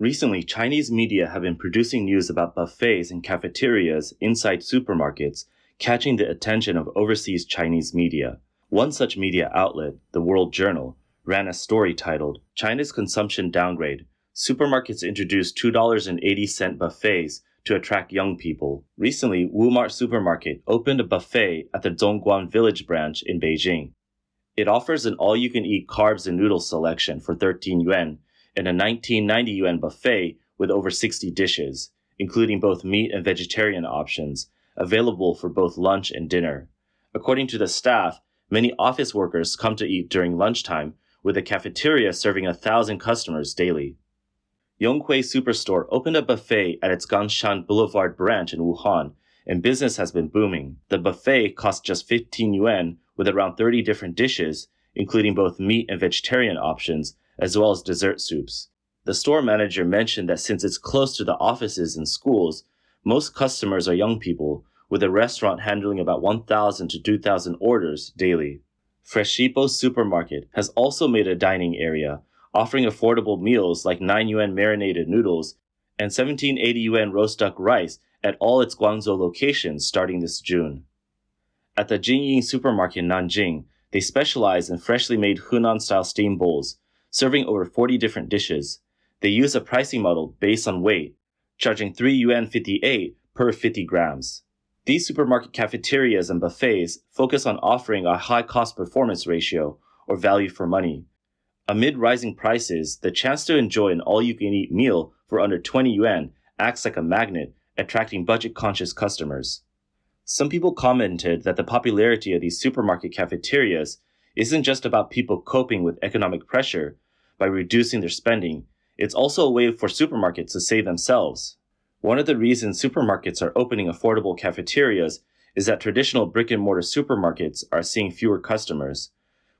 Recently, Chinese media have been producing news about buffets and cafeterias inside supermarkets, catching the attention of overseas Chinese media. One such media outlet, the World Journal, ran a story titled, China's Consumption Downgrade. Supermarkets introduced $2.80 buffets to attract young people. Recently, Wumart Supermarket opened a buffet at the Zhongguan Village branch in Beijing. It offers an all-you-can-eat carbs and noodles selection for 13 yuan and a 1990 yuan buffet with over 60 dishes, including both meat and vegetarian options, available for both lunch and dinner. According to the staff, many office workers come to eat during lunchtime, with the cafeteria serving 1,000 customers daily. Yonghui Superstore opened a buffet at its Ganshan Boulevard branch in Wuhan, and business has been booming. The buffet costs just 15 yuan with around 30 different dishes, including both meat and vegetarian options, as well as dessert soups. The store manager mentioned that since it's close to the offices and schools, most customers are young people, with the restaurant handling about 1,000 to 2,000 orders daily. Freshipo Supermarket has also made a dining area, offering affordable meals like 9 yuan marinated noodles and 1780 yuan roast duck rice at all its Guangzhou locations starting this June. At the Jinying Supermarket in Nanjing, they specialize in freshly made Hunan-style steam bowls, serving over 40 different dishes. They use a pricing model based on weight, charging 3 yuan 58 per 50 grams. These supermarket cafeterias and buffets focus on offering a high cost-performance ratio, or value for money. Amid rising prices, the chance to enjoy an all-you-can-eat meal for under 20 yuan acts like a magnet, attracting budget-conscious customers. Some people commented that the popularity of these supermarket cafeterias isn't just about people coping with economic pressure by reducing their spending, it's also a way for supermarkets to save themselves. One of the reasons supermarkets are opening affordable cafeterias is that traditional brick-and-mortar supermarkets are seeing fewer customers.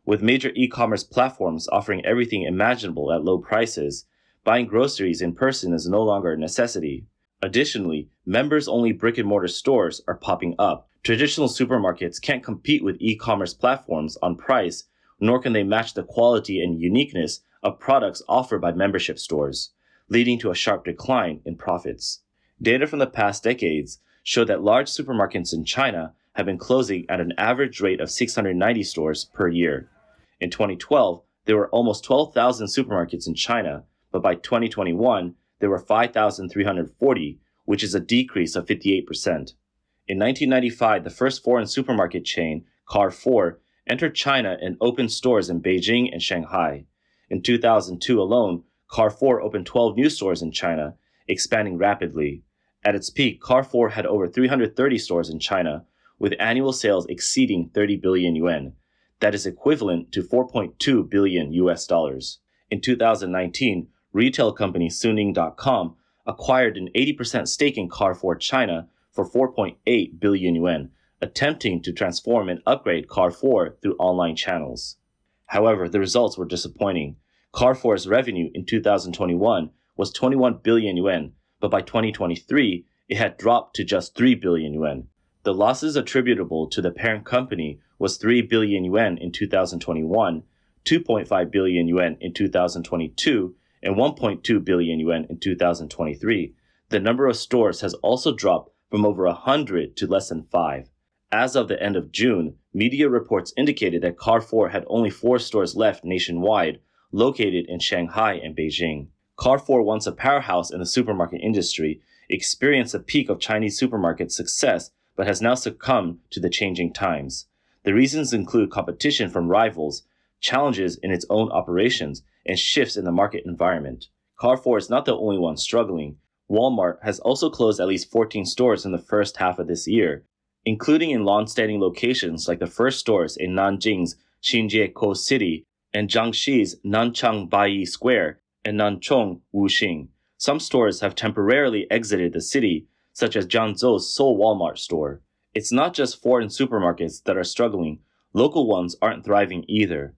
With major e-commerce platforms offering everything imaginable at low prices, buying groceries in person is no longer a necessity. Additionally, members-only brick-and-mortar stores are popping up. Traditional supermarkets can't compete with e-commerce platforms on price, nor can they match the quality and uniqueness of products offered by membership stores, leading to a sharp decline in profits. Data from the past decades show that large supermarkets in China have been closing at an average rate of 690 stores per year. In 2012, there were almost 12,000 supermarkets in China, but by 2021, there were 5,340, which is a decrease of 58%. In 1995, the first foreign supermarket chain, Carrefour, entered China and opened stores in Beijing and Shanghai. In 2002 alone, Carrefour opened 12 new stores in China, expanding rapidly. At its peak, Carrefour had over 330 stores in China, with annual sales exceeding 30 billion yuan. That is equivalent to $4.2 billion US dollars. In 2019, retail company Suning.com acquired an 80% stake in Carrefour China for 4.8 billion yuan, attempting to transform and upgrade Carrefour through online channels. However, the results were disappointing. Carrefour's revenue in 2021 was 21 billion yuan, but by 2023, it had dropped to just 3 billion yuan. The losses attributable to the parent company was 3 billion yuan in 2021, 2.5 billion yuan in 2022, and 1.2 billion yuan in 2023. The number of stores has also dropped from over 100 to less than 5. As of the end of June, media reports indicated that Carrefour had only 4 stores left nationwide, located in Shanghai and Beijing. Carrefour, once a powerhouse in the supermarket industry, experienced a peak of Chinese supermarket success, but has now succumbed to the changing times. The reasons include competition from rivals, challenges in its own operations, and shifts in the market environment. Carrefour is not the only one struggling. Walmart has also closed at least 14 stores in the first half of this year, including in long-standing locations like the first stores in Nanjing's Xinjiekou City and Jiangxi's Nanchang Baiyi Square and Nanchong Wuxing. Some stores have temporarily exited the city, such as Jiangzhou's Seoul Walmart store. It's not just foreign supermarkets that are struggling. Local ones aren't thriving either.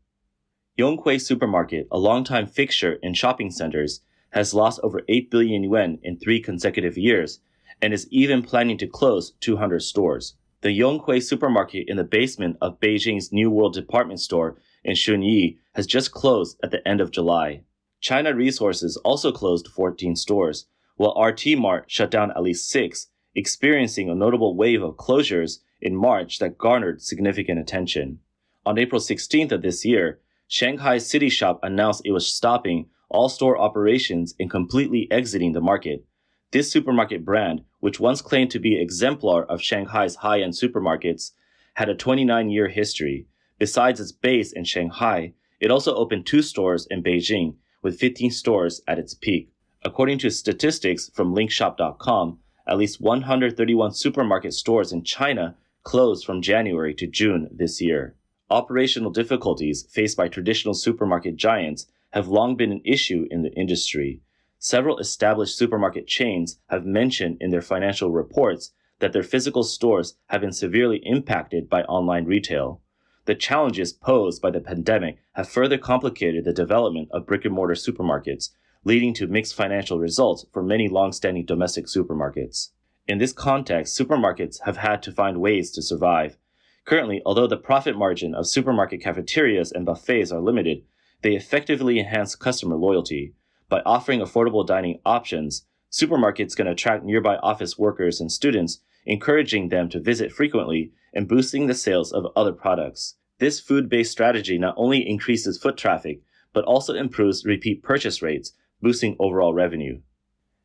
Yonghui Supermarket, a longtime fixture in shopping centers, has lost over 8 billion yuan in 3 consecutive years and is even planning to close 200 stores. The Yonghui Supermarket in the basement of Beijing's New World department store in Shunyi has just closed at the end of July. China Resources also closed 14 stores, while RT Mart shut down at least 6, experiencing a notable wave of closures in March that garnered significant attention. On April 16th of this year, Shanghai City Shop announced it was stopping all store operations and completely exiting the market. This supermarket brand, which once claimed to be exemplar of Shanghai's high-end supermarkets, had a 29-year history. Besides its base in Shanghai, it also opened 2 stores in Beijing, with 15 stores at its peak. According to statistics from linkshop.com, at least 131 supermarket stores in China closed from January to June this year. Operational difficulties faced by traditional supermarket giants have long been an issue in the industry. Several established supermarket chains have mentioned in their financial reports that their physical stores have been severely impacted by online retail. The challenges posed by the pandemic have further complicated the development of brick-and-mortar supermarkets, leading to mixed financial results for many long-standing domestic supermarkets. In this context, supermarkets have had to find ways to survive. Currently, although the profit margin of supermarket cafeterias and buffets are limited, they effectively enhance customer loyalty. By offering affordable dining options, supermarkets can attract nearby office workers and students, encouraging them to visit frequently and boosting the sales of other products. This food-based strategy not only increases foot traffic, but also improves repeat purchase rates, boosting overall revenue.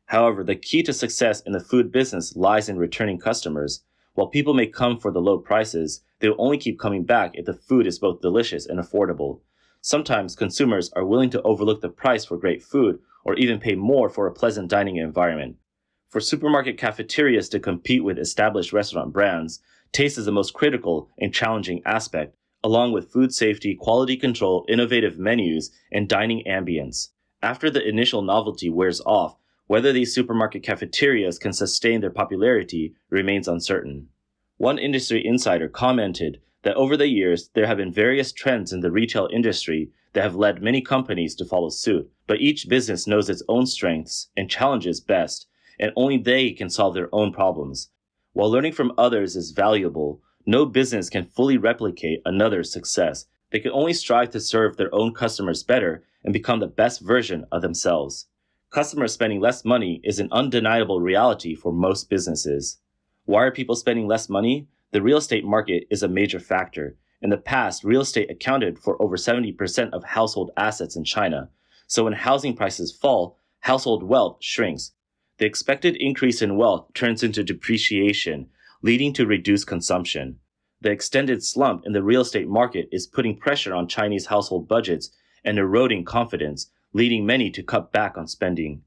However, the key to success in the food business lies in returning customers. While people may come for the low prices, they will only keep coming back if the food is both delicious and affordable. Sometimes consumers are willing to overlook the price for great food or even pay more for a pleasant dining environment. For supermarket cafeterias to compete with established restaurant brands, taste is the most critical and challenging aspect, along with food safety, quality control, innovative menus, and dining ambience. After the initial novelty wears off, whether these supermarket cafeterias can sustain their popularity remains uncertain. One industry insider commented that over the years, there have been various trends in the retail industry that have led many companies to follow suit, but each business knows its own strengths and challenges best, and only they can solve their own problems. While learning from others is valuable, no business can fully replicate another's success. They can only strive to serve their own customers better and become the best version of themselves. Customers spending less money is an undeniable reality for most businesses. Why are people spending less money? The real estate market is a major factor. In the past, real estate accounted for over 70% of household assets in China. So when housing prices fall, household wealth shrinks. The expected increase in wealth turns into depreciation, leading to reduced consumption. The extended slump in the real estate market is putting pressure on Chinese household budgets and eroding confidence, leading many to cut back on spending.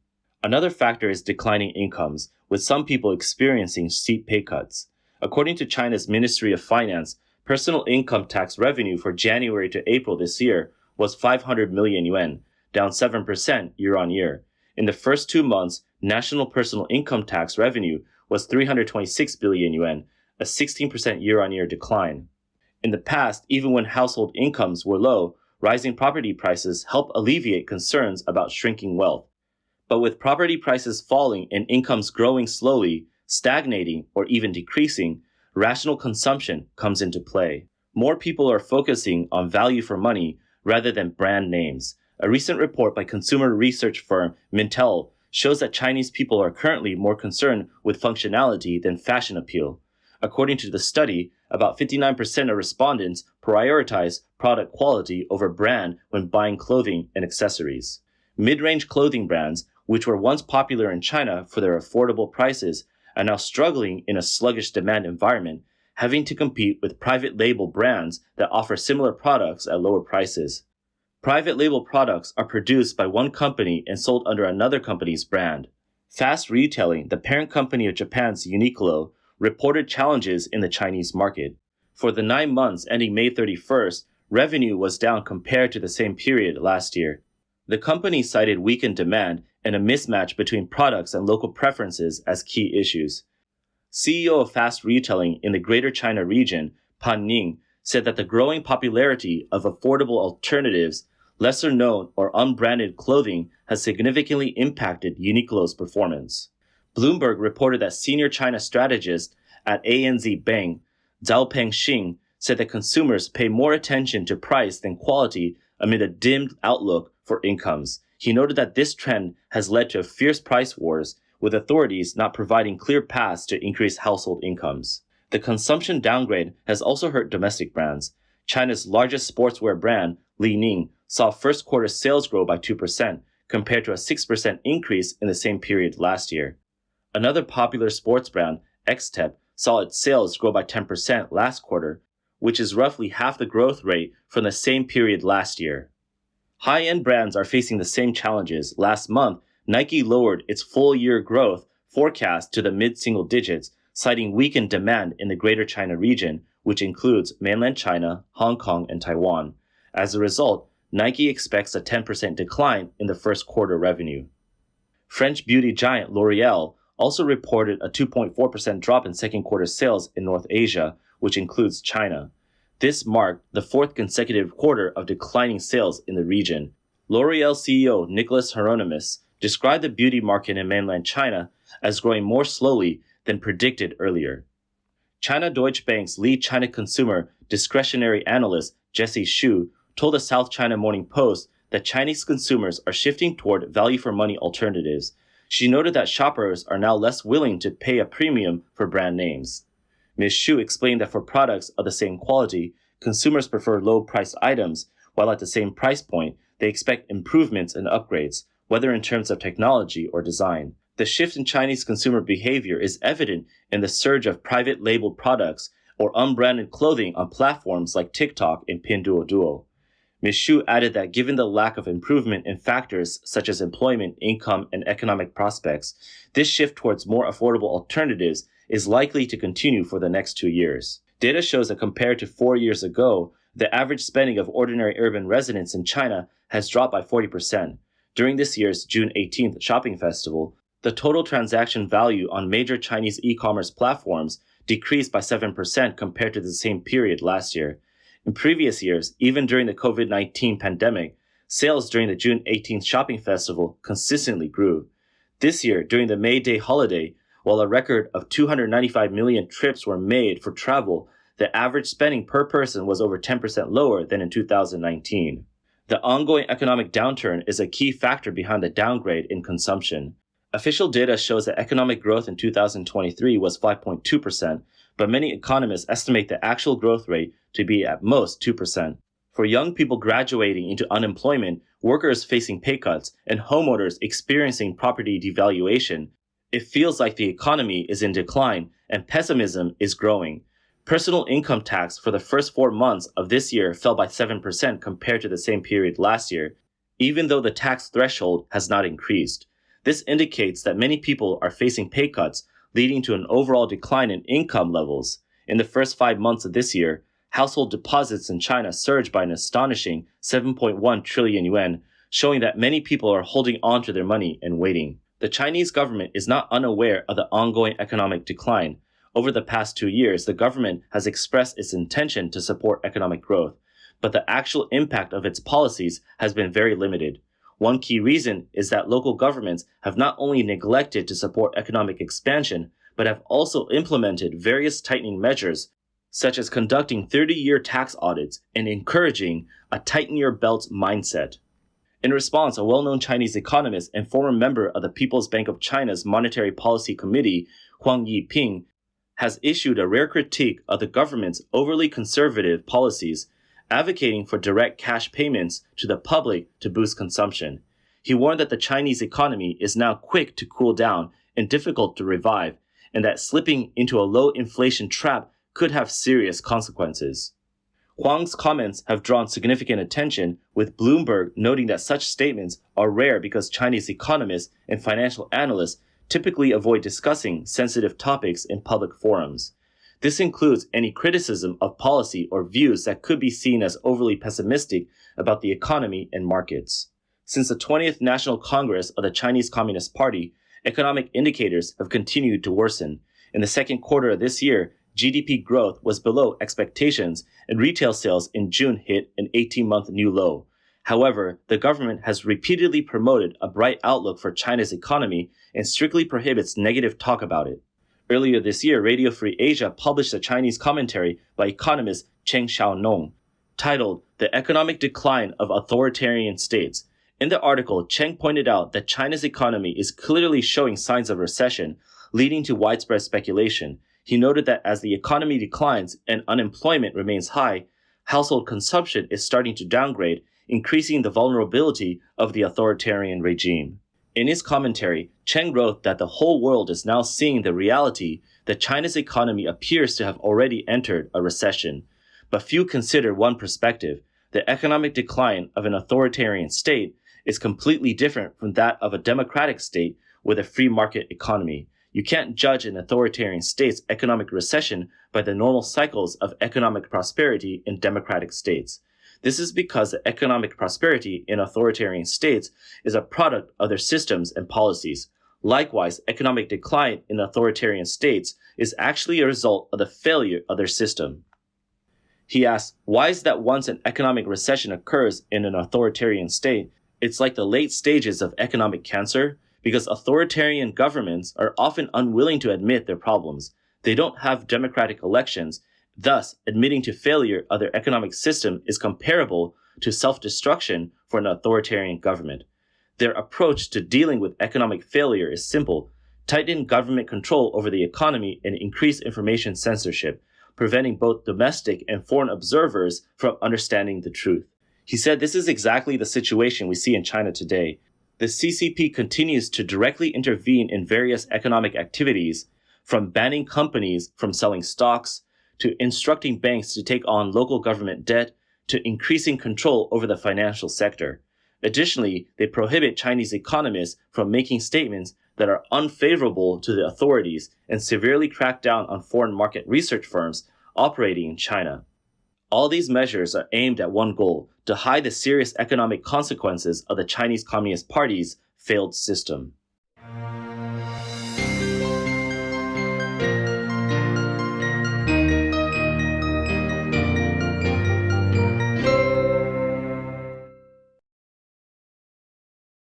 Another factor is declining incomes, with some people experiencing steep pay cuts. According to China's Ministry of Finance, personal income tax revenue for January to April this year was 500 million yuan, down 7% year-on-year. In the first 2 months, national personal income tax revenue was 326 billion yuan, a 16% year-on-year decline. In the past, even when household incomes were low, rising property prices helped alleviate concerns about shrinking wealth. But with property prices falling and incomes growing slowly, stagnating, or even decreasing, rational consumption comes into play. More people are focusing on value for money rather than brand names. A recent report by consumer research firm Mintel shows that Chinese people are currently more concerned with functionality than fashion appeal. According to the study, about 59% of respondents prioritize product quality over brand when buying clothing and accessories. Mid-range clothing brands, which were once popular in China for their affordable prices, are now struggling in a sluggish demand environment, having to compete with private label brands that offer similar products at lower prices. Private label products are produced by one company and sold under another company's brand. Fast Retailing, the parent company of Japan's Uniqlo, reported challenges in the Chinese market. For the 9 months ending May 31st, revenue was down compared to the same period last year. The company cited weakened demand and a mismatch between products and local preferences as key issues. CEO of Fast Retailing in the Greater China region, Pan Ning, said that the growing popularity of affordable alternatives, lesser known or unbranded clothing has significantly impacted Uniqlo's performance. Bloomberg reported that senior China strategist at ANZ Bank, Zhao Pengxing, said that consumers pay more attention to price than quality amid a dimmed outlook for incomes. He noted that this trend has led to fierce price wars, with authorities not providing clear paths to increase household incomes. The consumption downgrade has also hurt domestic brands. China's largest sportswear brand, Li Ning, saw first quarter sales grow by 2%, compared to a 6% increase in the same period last year. Another popular sports brand, Xtep, saw its sales grow by 10% last quarter, which is roughly half the growth rate from the same period last year. High-end brands are facing the same challenges. Last month, Nike lowered its full-year growth forecast to the mid-single digits, citing weakened demand in the Greater China region, which includes mainland China, Hong Kong, and Taiwan. As a result, Nike expects a 10% decline in the first quarter revenue. French beauty giant L'Oreal also reported a 2.4% drop in second quarter sales in North Asia, which includes China. This marked the fourth consecutive quarter of declining sales in the region. L'Oreal CEO Nicolas Hieronimus described the beauty market in mainland China as growing more slowly than predicted earlier. China Deutsche Bank's lead China consumer discretionary analyst Jessie Xu told the South China Morning Post that Chinese consumers are shifting toward value-for-money alternatives. She noted that shoppers are now less willing to pay a premium for brand names. Ms. Xu explained that for products of the same quality, consumers prefer low-priced items, while at the same price point, they expect improvements and upgrades, whether in terms of technology or design. The shift in Chinese consumer behavior is evident in the surge of private labeled products or unbranded clothing on platforms like TikTok and Pinduoduo. Ms. Xu added that given the lack of improvement in factors such as employment, income, and economic prospects, this shift towards more affordable alternatives is likely to continue for the next 2 years. Data shows that compared to 4 years ago, the average spending of ordinary urban residents in China has dropped by 40%. During this year's June 18th shopping festival, the total transaction value on major Chinese e-commerce platforms decreased by 7% compared to the same period last year. In previous years, even during the COVID-19 pandemic, sales during the June 18th shopping festival consistently grew. This year, during the May Day holiday, while a record of 295 million trips were made for travel, the average spending per person was over 10% lower than in 2019. The ongoing economic downturn is a key factor behind the downgrade in consumption. Official data shows that economic growth in 2023 was 5.2%, but many economists estimate the actual growth rate to be at most 2%. For young people graduating into unemployment, workers facing pay cuts, and homeowners experiencing property devaluation, it feels like the economy is in decline and pessimism is growing. Personal income tax for the first 4 months of this year fell by 7% compared to the same period last year, even though the tax threshold has not increased. This indicates that many people are facing pay cuts, leading to an overall decline in income levels. In the first 5 months of this year, household deposits in China surged by an astonishing 7.1 trillion yuan, showing that many people are holding on to their money and waiting. The Chinese government is not unaware of the ongoing economic decline. Over the past 2 years, the government has expressed its intention to support economic growth, but the actual impact of its policies has been very limited. One key reason is that local governments have not only neglected to support economic expansion, but have also implemented various tightening measures, such as conducting 30-year tax audits and encouraging a tighten-your-belts mindset. In response, a well-known Chinese economist and former member of the People's Bank of China's Monetary Policy Committee, Huang Yiping, has issued a rare critique of the government's overly conservative policies, advocating for direct cash payments to the public to boost consumption. He warned that the Chinese economy is now quick to cool down and difficult to revive, and that slipping into a low inflation trap could have serious consequences. Huang's comments have drawn significant attention, with Bloomberg noting that such statements are rare because Chinese economists and financial analysts typically avoid discussing sensitive topics in public forums. This includes any criticism of policy or views that could be seen as overly pessimistic about the economy and markets. Since the 20th National Congress of the Chinese Communist Party, economic indicators have continued to worsen. In the second quarter of this year, GDP growth was below expectations, and retail sales in June hit an 18-month new low. However, the government has repeatedly promoted a bright outlook for China's economy and strictly prohibits negative talk about it. Earlier this year, Radio Free Asia published a Chinese commentary by economist Cheng Xiaonong, titled The Economic Decline of Authoritarian States, In the article, Cheng pointed out that China's economy is clearly showing signs of recession, leading to widespread speculation. He noted that as the economy declines and unemployment remains high, household consumption is starting to downgrade, increasing the vulnerability of the authoritarian regime. In his commentary, Cheng wrote that the whole world is now seeing the reality that China's economy appears to have already entered a recession. But few consider one perspective: the economic decline of an authoritarian state is completely different from that of a democratic state with a free market economy. You can't judge an authoritarian state's economic recession by the normal cycles of economic prosperity in democratic states. This is because the economic prosperity in authoritarian states is a product of their systems and policies. Likewise, economic decline in authoritarian states is actually a result of the failure of their system. He asks, why is that once an economic recession occurs in an authoritarian state, it's like the late stages of economic cancer? Because authoritarian governments are often unwilling to admit their problems. They don't have democratic elections. Thus, admitting to failure of their economic system is comparable to self-destruction for an authoritarian government. Their approach to dealing with economic failure is simple: tighten government control over the economy and increase information censorship, preventing both domestic and foreign observers from understanding the truth. He said this is exactly the situation we see in China today. The CCP continues to directly intervene in various economic activities, from banning companies from selling stocks, to instructing banks to take on local government debt, to increasing control over the financial sector. Additionally, they prohibit Chinese economists from making statements that are unfavorable to the authorities and severely crack down on foreign market research firms operating in China. All these measures are aimed at one goal: to hide the serious economic consequences of the Chinese Communist Party's failed system.